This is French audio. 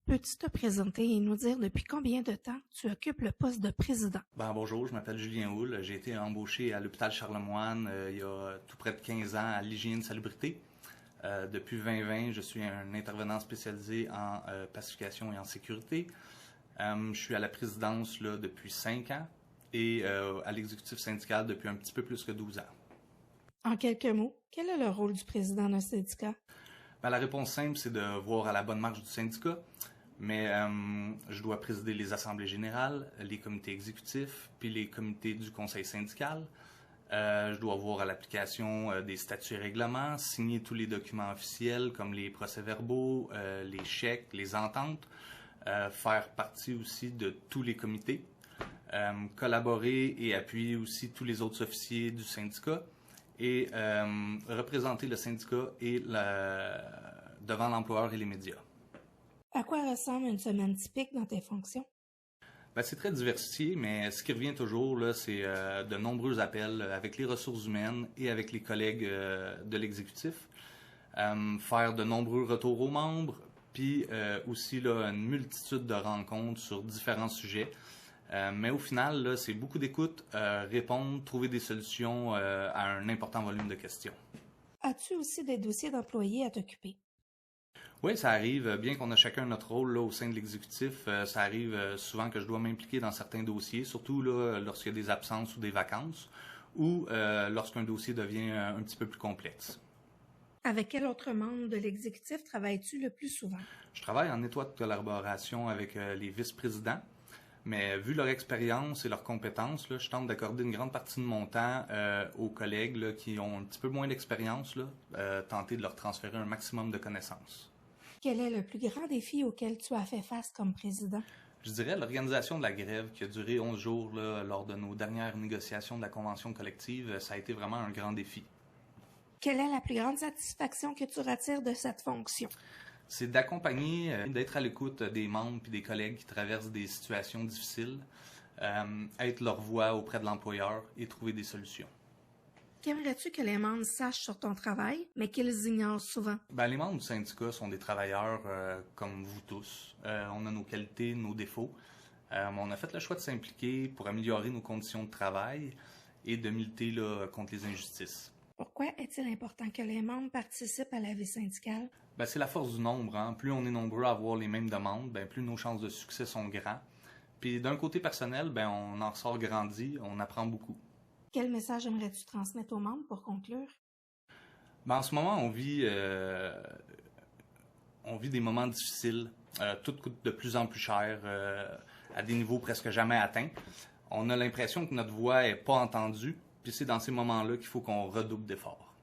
Peux-tu te présenter et nous dire depuis combien de temps tu occupes le poste de président? Bonjour, je m'appelle Julien Houle. J'ai été embauché à l'hôpital Charlemagne il y a tout près de 15 ans à l'hygiène salubrité. Depuis 2020, je suis un intervenant spécialisé en pacification et en sécurité. Je suis à la présidence là, depuis 5 ans et à l'exécutif syndical depuis un petit peu plus que 12 ans. En quelques mots, quel est le rôle du président d'un syndicat? La réponse simple, c'est de voir à la bonne marche du syndicat. Mais je dois présider les assemblées générales, les comités exécutifs, puis les comités du conseil syndical. Je dois voir à l'application des statuts et règlements, signer tous les documents officiels comme les procès-verbaux, les chèques, les ententes, faire partie aussi de tous les comités, collaborer et appuyer aussi tous les autres officiers du syndicat et représenter le syndicat devant l'employeur et les médias. À quoi ressemble une semaine typique dans tes fonctions? C'est très diversifié, mais ce qui revient toujours, là, c'est de nombreux appels avec les ressources humaines et avec les collègues de l'exécutif. Faire de nombreux retours aux membres, puis aussi là, une multitude de rencontres sur différents sujets. Mais au final, là, c'est beaucoup d'écoute, répondre, trouver des solutions à un important volume de questions. As-tu aussi des dossiers d'employés à t'occuper? Oui, ça arrive. Bien qu'on a chacun notre rôle là, au sein de l'exécutif, ça arrive souvent que je dois m'impliquer dans certains dossiers, surtout là, lorsqu'il y a des absences ou des vacances, ou lorsqu'un dossier devient un petit peu plus complexe. Avec quel autre membre de l'exécutif travailles-tu le plus souvent? Je travaille en étroite collaboration avec les vice-présidents, mais vu leur expérience et leurs compétences, là, je tente d'accorder une grande partie de mon temps aux collègues là, qui ont un petit peu moins d'expérience, tenter de leur transférer un maximum de connaissances. Quel est le plus grand défi auquel tu as fait face comme président? Je dirais l'organisation de la grève qui a duré 11 jours là, lors de nos dernières négociations de la convention collective, ça a été vraiment un grand défi. Quelle est la plus grande satisfaction que tu retires de cette fonction? C'est d'accompagner, d'être à l'écoute des membres et des collègues qui traversent des situations difficiles, être leur voix auprès de l'employeur et trouver des solutions. Qu'aimerais-tu que les membres sachent sur ton travail, mais qu'ils ignorent souvent? Les membres du syndicat sont des travailleurs comme vous tous. On a nos qualités, nos défauts. On a fait le choix de s'impliquer pour améliorer nos conditions de travail et de militer là, contre les injustices. Pourquoi est-il important que les membres participent à la vie syndicale? C'est la force du nombre. Hein? Plus on est nombreux à avoir les mêmes demandes, plus nos chances de succès sont grandes. Puis d'un côté personnel, on en ressort grandi, on apprend beaucoup. Quel message aimerais-tu transmettre aux membres pour conclure? En ce moment, on vit des moments difficiles. Tout coûte de plus en plus cher, à des niveaux presque jamais atteints. On a l'impression que notre voix n'est pas entendue, puis c'est dans ces moments-là qu'il faut qu'on redouble d'efforts.